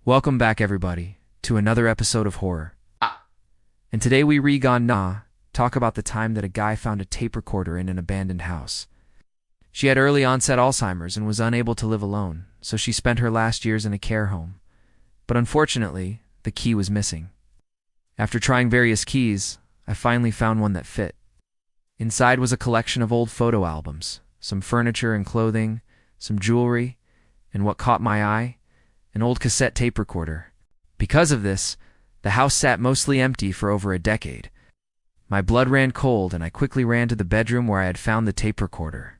Welcome back, everybody, to another episode of Horror. And today we talk about the time that a guy found a tape recorder in an abandoned house. She had early onset Alzheimer's and was unable to live alone, so she spent her last years in a care home. But unfortunately, the key was missing. After trying various keys, I finally found one that fit. Inside was a collection of old photo albums, some furniture and clothing, some jewelry, and what caught my eye, an old cassette tape recorder. Because of this, the house sat mostly empty for over a decade. My blood ran cold and I quickly ran to the bedroom where I had found the tape recorder.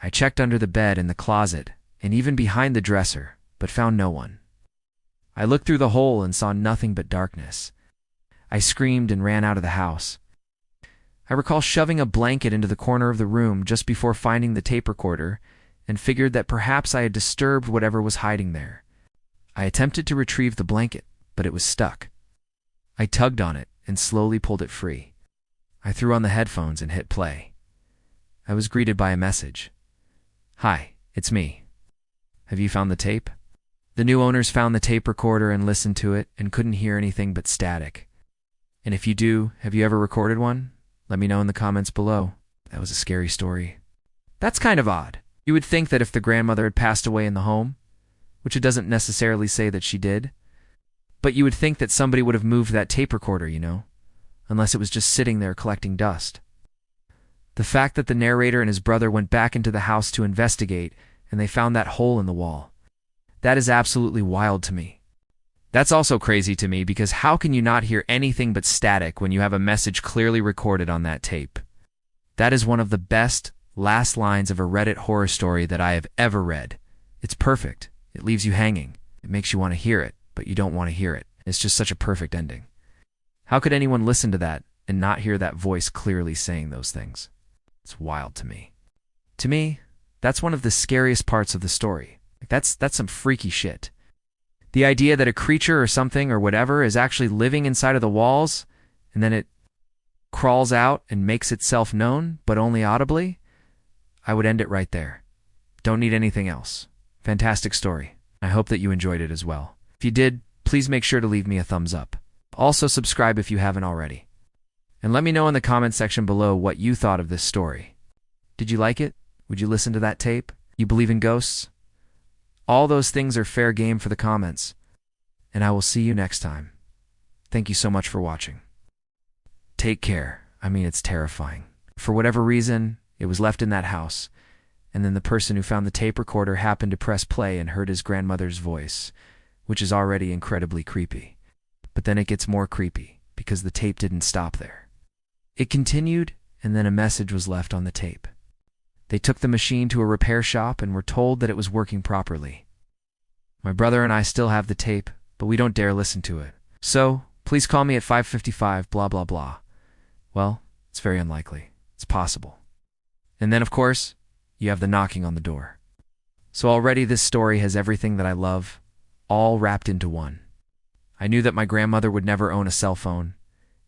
I checked under the bed, in the closet, and even behind the dresser, but found no one. I looked through the hole and saw nothing but darkness. I screamed and ran out of the house. I recall shoving a blanket into the corner of the room just before finding the tape recorder and figured that perhaps I had disturbed whatever was hiding there. I attempted to retrieve the blanket, but it was stuck. I tugged on it and slowly pulled it free. I threw on the headphones and hit play. I was greeted by a message. "Hi, it's me. Have you found the tape?" The new owners found the tape recorder and listened to it and couldn't hear anything but static. And if you do, have you ever recorded one? Let me know in the comments below. That was a scary story. That's kind of odd. You would think that if the grandmother had passed away in the home, which it doesn't necessarily say that she did, but you would think that somebody would have moved that tape recorder, unless it was just sitting there collecting dust. The fact that the narrator and his brother went back into the house to investigate and they found that hole in the wall, that is absolutely wild to me. That's also crazy to me because how can you not hear anything but static when you have a message clearly recorded on that tape? That is one of the best last lines of a Reddit horror story that I have ever read. It's perfect. It leaves you hanging. It makes you want to hear it, but you don't want to hear it. It's just such a perfect ending. How could anyone listen to that and not hear that voice clearly saying those things? It's wild to me. To me, that's one of the scariest parts of the story. That's some freaky shit. The idea that a creature or something or whatever is actually living inside of the walls, and then it crawls out and makes itself known, but only audibly, I would end it right there. Don't need anything else. Fantastic story. I hope that you enjoyed it as well. If you did, please make sure to leave me a thumbs up. Also subscribe if you haven't already. And let me know in the comment section below what you thought of this story. Did you like it? Would you listen to that tape? You believe in ghosts? All those things are fair game for the comments. And I will see you next time. Thank you so much for watching. Take care. It's terrifying. For whatever reason, it was left in that house. And then the person who found the tape recorder happened to press play and heard his grandmother's voice, which is already incredibly creepy. But then it gets more creepy, because the tape didn't stop there. It continued, and then a message was left on the tape. They took the machine to a repair shop and were told that it was working properly. My brother and I still have the tape, but we don't dare listen to it. So, please call me at 5:55 blah blah blah. Well, it's very unlikely. It's possible. And then, of course, you have the knocking on the door. So already this story has everything that I love, all wrapped into one. I knew that my grandmother would never own a cell phone,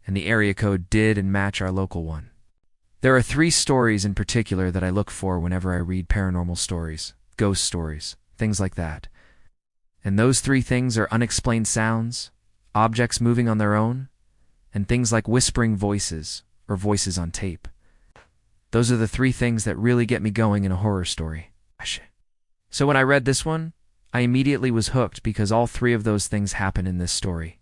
and the area code did and match our local one. There are 3 stories in particular that I look for whenever I read paranormal stories, ghost stories, things like that. And those 3 things are unexplained sounds, objects moving on their own, and things like whispering voices or voices on tape. Those are the 3 things that really get me going in a horror story. So when I read this one, I immediately was hooked because all 3 of those things happen in this story.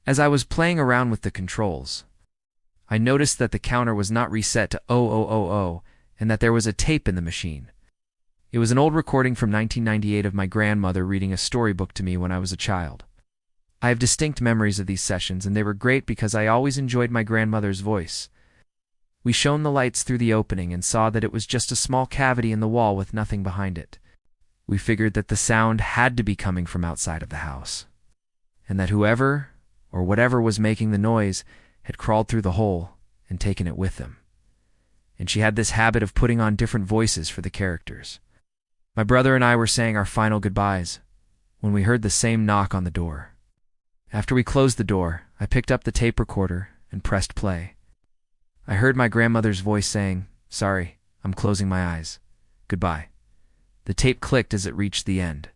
As I was playing around with the controls, I noticed that the counter was not reset to 0000 and that there was a tape in the machine. It was an old recording from 1998 of my grandmother reading a storybook to me when I was a child. I have distinct memories of these sessions, and they were great because I always enjoyed my grandmother's voice. We shone the lights through the opening and saw that it was just a small cavity in the wall with nothing behind it. We figured that the sound had to be coming from outside of the house, and that whoever or whatever was making the noise had crawled through the hole and taken it with them. And she had this habit of putting on different voices for the characters. My brother and I were saying our final goodbyes when we heard the same knock on the door. After we closed the door, I picked up the tape recorder and pressed play. I heard my grandmother's voice saying, "Sorry, I'm closing my eyes. Goodbye." The tape clicked as it reached the end.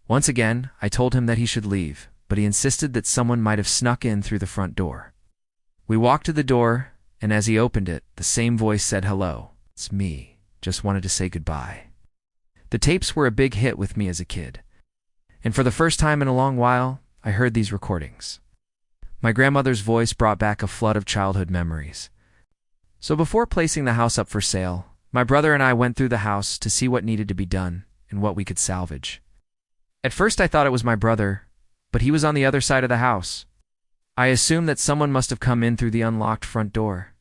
Once again, I told him that he should leave, but he insisted that someone might have snuck in through the front door. We walked to the door, and as he opened it, the same voice said, "Hello, it's me. Just wanted to say goodbye." The tapes were a big hit with me as a kid. And for the first time in a long while, I heard these recordings. My grandmother's voice brought back a flood of childhood memories. So before placing the house up for sale, my brother and I went through the house to see what needed to be done and what we could salvage. At first I thought it was my brother, but he was on the other side of the house. I assumed that someone must have come in through the unlocked front door.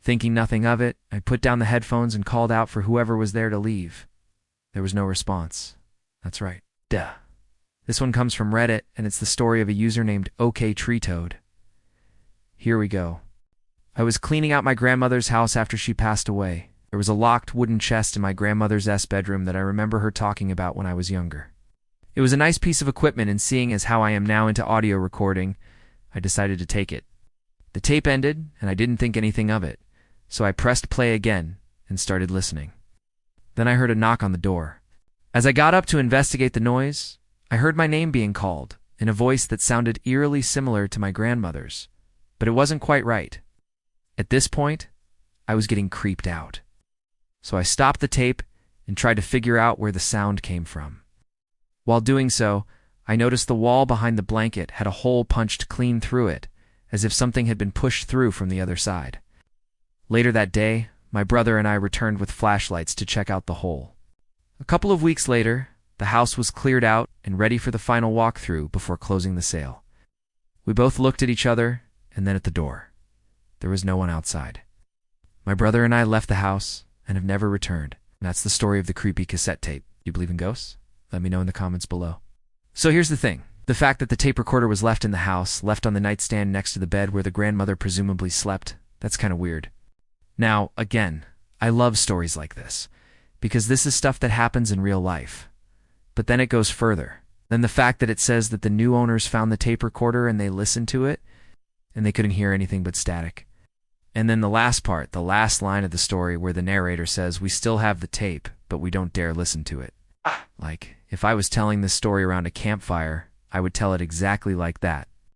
Thinking nothing of it, I put down the headphones and called out for whoever was there to leave. There was no response. That's right. Duh. This one comes from Reddit, and it's the story of a user named OKTreetoad. Here we go. I was cleaning out my grandmother's house after she passed away. There was a locked wooden chest in my grandmother's bedroom that I remember her talking about when I was younger. It was a nice piece of equipment, and seeing as how I am now into audio recording, I decided to take it. The tape ended, and I didn't think anything of it, so I pressed play again and started listening. Then I heard a knock on the door. As I got up to investigate the noise, I heard my name being called in a voice that sounded eerily similar to my grandmother's, but it wasn't quite right. At this point, I was getting creeped out. So I stopped the tape and tried to figure out where the sound came from. While doing so, I noticed the wall behind the blanket had a hole punched clean through it, as if something had been pushed through from the other side. Later that day, my brother and I returned with flashlights to check out the hole. A couple of weeks later, the house was cleared out and ready for the final walkthrough before closing the sale. We both looked at each other and then at the door. There was no one outside. My brother and I left the house and have never returned. And that's the story of the creepy cassette tape. Do you believe in ghosts? Let me know in the comments below. So here's the thing. The fact that the tape recorder was left in the house, left on the nightstand next to the bed where the grandmother presumably slept, that's kind of weird. Now, again, I love stories like this, because this is stuff that happens in real life. But then it goes further. Then the fact that it says that the new owners found the tape recorder and they listened to it, and they couldn't hear anything but static. And then the last part, the last line of the story where the narrator says, "We still have the tape, but we don't dare listen to it." Like, if I was telling this story around a campfire, I would tell it exactly like that.